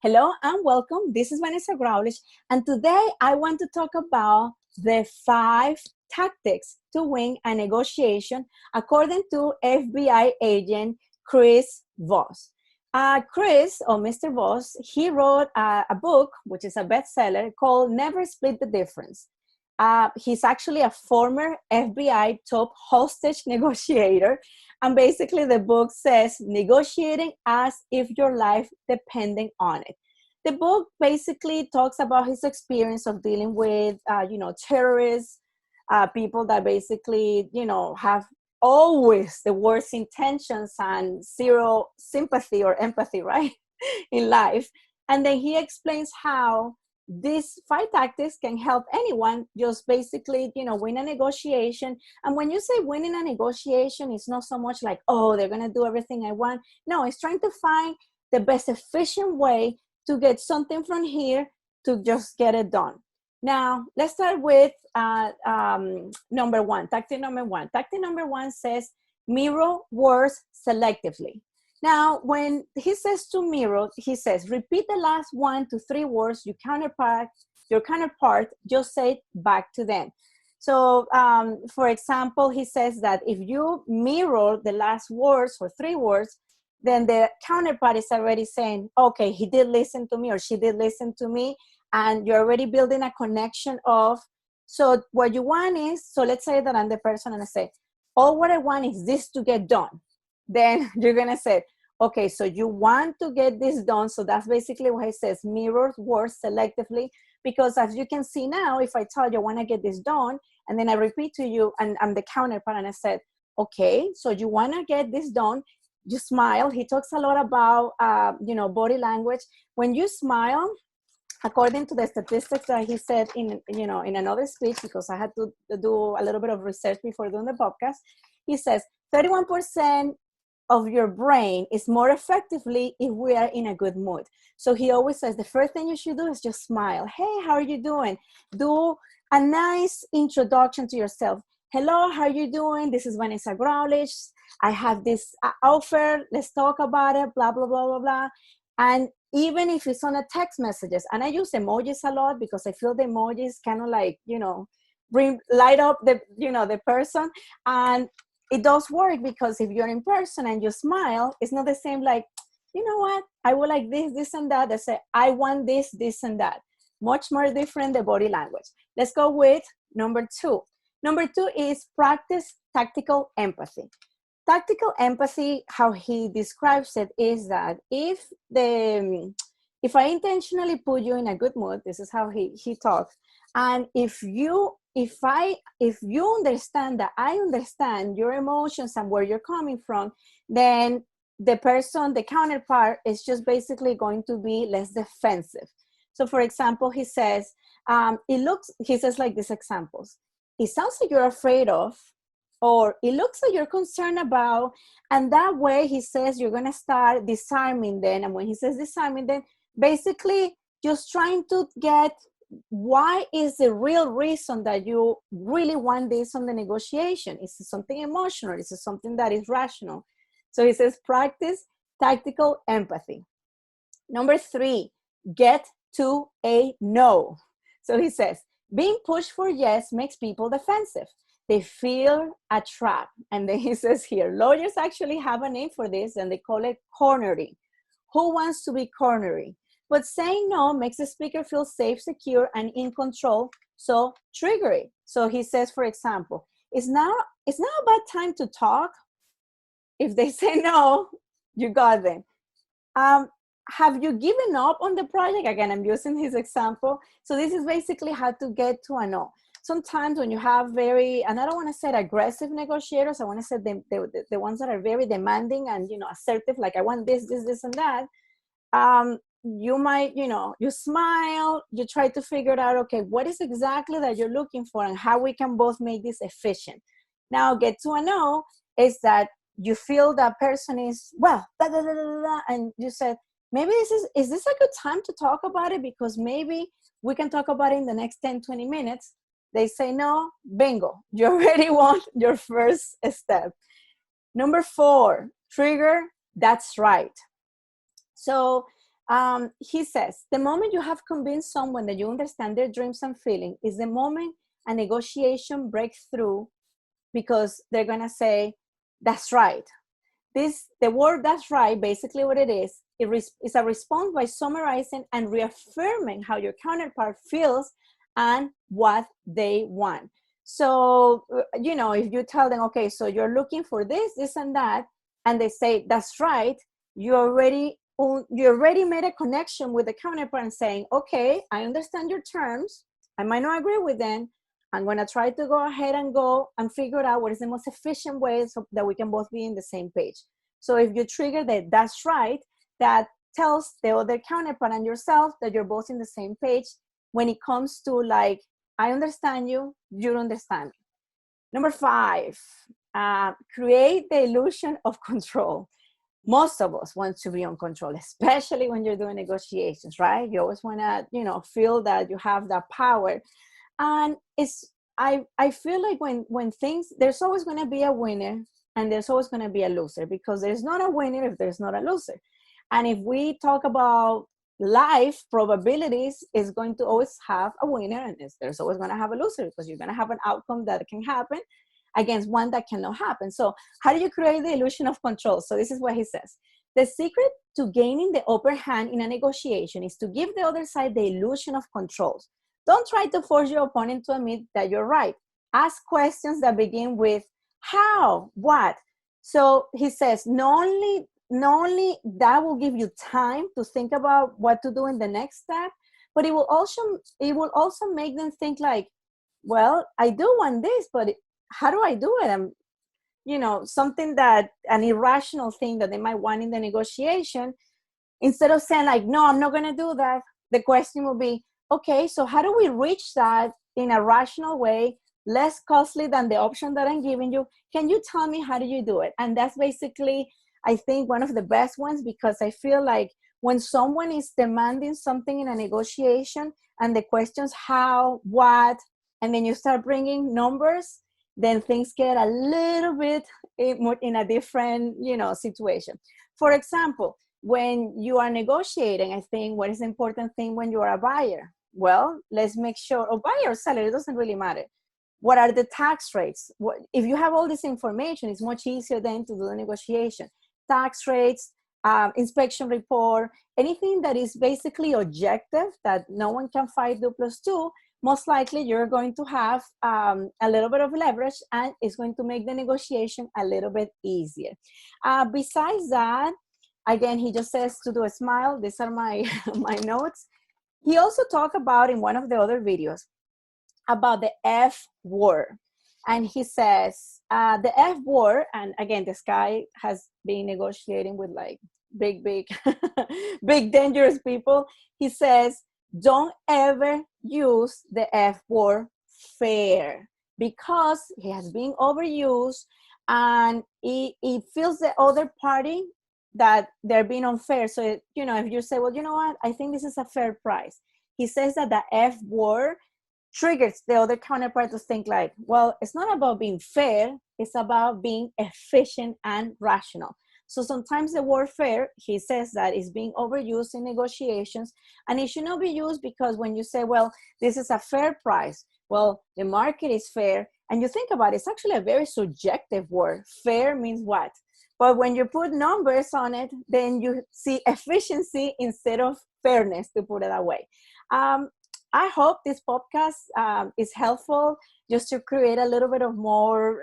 Hello and welcome. This is Vanessa Growlich, and today I want to talk about the 5 tactics to win a negotiation according to FBI agent Chris Voss. Chris, or Mr. Voss, he wrote a book, which is a bestseller, called Never Split the Difference. He's actually a former FBI top hostage negotiator. And basically, the book says negotiating as if your life depending on it. The book basically talks about his experience of dealing with, terrorists, people that basically, have always the worst intentions and zero sympathy or empathy, right, in life. And then he explains how these 5 tactics can help anyone just basically, win a negotiation. And when you say winning a negotiation, it's not so much like, oh, they're going to do everything I want. No, it's trying to find the best efficient way to get something from here to just get it done. Now, let's start with number one, tactic number one. Tactic number one says mirror words selectively. Now, when he says to mirror, he says, repeat the last 1 to 3 words your counterpart just said back to them. So, for example, he says that if you mirror the last words or 3 words, then the counterpart is already saying, okay, he did listen to me or she did listen to me, and you're already building a connection of, so what you want is, so let's say that I'm the person and I say, all what I want is this to get done. Then you're going to say, okay, so you want to get this done. So that's basically what he says, mirror words selectively. Because as you can see now, if I tell you I want to get this done, and then I repeat to you, and I'm the counterpart, and I said, okay, so you want to get this done, you smile. He talks a lot about, body language. When you smile, according to the statistics that he said in another speech, because I had to do a little bit of research before doing the podcast, he says 31% of your brain is more effectively if we are in a good mood. So he always says the first thing you should do is just smile. Hey, how are you doing? Do a nice introduction to yourself. Hello, how are you doing? This is Vanessa Growlich. I have this offer. Let's talk about it, blah, blah, blah, blah, blah. And even if it's on a text messages, and I use emojis a lot because I feel the emojis kind of like, light up the person. And it does work because if you're in person and you smile, it's not the same like, you know what, I would like this and that. I say, I want this and that. Much more different, the body language. Let's go with number 2. Number 2 is practice tactical empathy. Tactical empathy, how he describes it, is that if I intentionally put you in a good mood, this is how he talks, and if you understand that I understand your emotions and where you're coming from, then the counterpart is just basically going to be less defensive. So for example, he says, he says like these examples, it sounds like you're afraid of, or it looks like you're concerned about, and that way he says you're going to start disarming then. And when he says disarming, then basically just trying to get why is the real reason that you really want this on the negotiation. Is it something emotional? Is it something that is rational? So he says practice tactical empathy. Number 3, get to a no. So he says being pushed for yes makes people defensive. They feel a trap. And then he says here, lawyers actually have a name for this, and they call it cornering. Who wants to be cornering? But saying no makes the speaker feel safe, secure, and in control, so trigger it. So he says, for example, it's now a bad time to talk. If they say no, you got them. Have you given up on the project? Again, I'm using his example. So this is basically how to get to a no. Sometimes when you have and I don't want to say aggressive negotiators, I want to say the ones that are very demanding and, assertive, like I want this, and that. You might, you smile, you try to figure out, okay, what is exactly that you're looking for and how we can both make this efficient. Now, get to a no is that you feel that person is, well, blah, blah, blah, blah, blah, and you said, maybe is this a good time to talk about it? Because maybe we can talk about it in the next 10, 20 minutes. They say no, bingo, you already won your first step. Number 4, trigger, that's right. So He says, the moment you have convinced someone that you understand their dreams and feelings is the moment a negotiation breaks through, because they're going to say, that's right. The word "that's right," basically what it is a response by summarizing and reaffirming how your counterpart feels and what they want. So, if you tell them, okay, so you're looking for this and that, and they say, that's right, you already made a connection with the counterpart and saying, okay, I understand your terms. I might not agree with them. I'm going to try to go ahead and go and figure out what is the most efficient way so that we can both be in the same page. So if you trigger that's right, that tells the other counterpart and yourself that you're both in the same page when it comes to like, I understand you, you understand me. Number 5, create the illusion of control. Most of us want to be on control, especially when you're doing negotiations, right? You always want to, feel that you have that power. And I feel like when things, there's always going to be a winner and there's always going to be a loser, because there's not a winner if there's not a loser. And if we talk about life, probabilities is going to always have a winner, and there's always going to have a loser, because you're going to have an outcome that can happen against one that cannot happen. So how do you create the illusion of control? So this is what he says. The secret to gaining the upper hand in a negotiation is to give the other side the illusion of control. Don't try to force your opponent to admit that you're right. Ask questions that begin with how, what. So he says, not only that will give you time to think about what to do in the next step, but it will also make them think like, well, I do want this, but how do I do it? And something that an irrational thing that they might want in the negotiation, instead of saying like, no, I'm not going to do that, the question will be, okay, so how do we reach that in a rational way, less costly than the option that I'm giving you? Can you tell me how do you do it? And that's basically, I think, one of the best ones, because I feel like when someone is demanding something in a negotiation and the questions how, what, and then you start bringing numbers, then things get a little bit in a different, situation. For example, when you are negotiating, I think what is the important thing when you are a buyer? Well, let's make sure, or buyer or seller, it doesn't really matter. What are the tax rates? If you have all this information, it's much easier then to do the negotiation. Tax rates, inspection report, anything that is basically objective, that no one can fight 2 + 2, most likely you're going to have a little bit of leverage, and it's going to make the negotiation a little bit easier. Besides that, again, he just says to do a smile. These are my notes. He also talked about in one of the other videos about the F word. And he says, the F word, and again, this guy has been negotiating with like big, big dangerous people. He says, don't ever use the F word, fair, because it has been overused and it feels the other party that they're being unfair. So, if you say, well, you know what, I think this is a fair price. He says that the F word triggers the other counterpart to think like, well, it's not about being fair, it's about being efficient and rational. So sometimes the word fair, he says that is being overused in negotiations, and it should not be used, because when you say, well, this is a fair price, well, the market is fair, and you think about it, it's actually a very subjective word. Fair means what? But when you put numbers on it, then you see efficiency instead of fairness, to put it that way. I hope this podcast is helpful, just to create a little bit of more,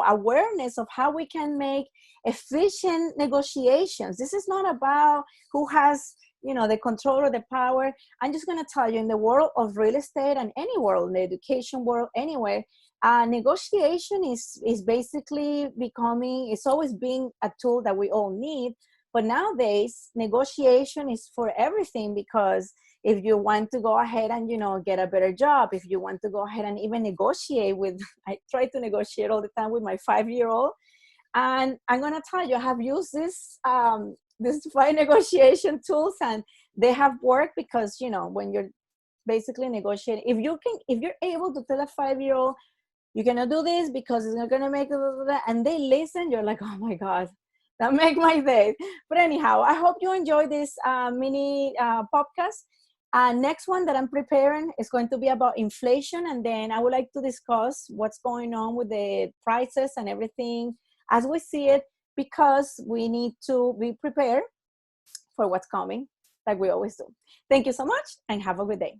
awareness of how we can make efficient negotiations. This is not about who has, the control or the power. I'm just going to tell you, in the world of real estate and any world, in the education world, anywhere, negotiation is basically it's always being a tool that we all need. But nowadays, negotiation is for everything, because if you want to go ahead and, get a better job, if you want to go ahead and even negotiate I try to negotiate all the time with my 5-year-old. And I'm going to tell you, I have used this 5 negotiation tools, and they have worked, because, when you're basically negotiating, if you're able to tell a 5-year-old, you cannot do this because it's not going to make it, and they listen, you're like, oh my God, That make my day. But anyhow, I hope you enjoy this mini podcast. Next one that I'm preparing is going to be about inflation, and then I would like to discuss what's going on with the prices and everything as we see it, because we need to be prepared for what's coming, like we always do. Thank you so much, and have a good day.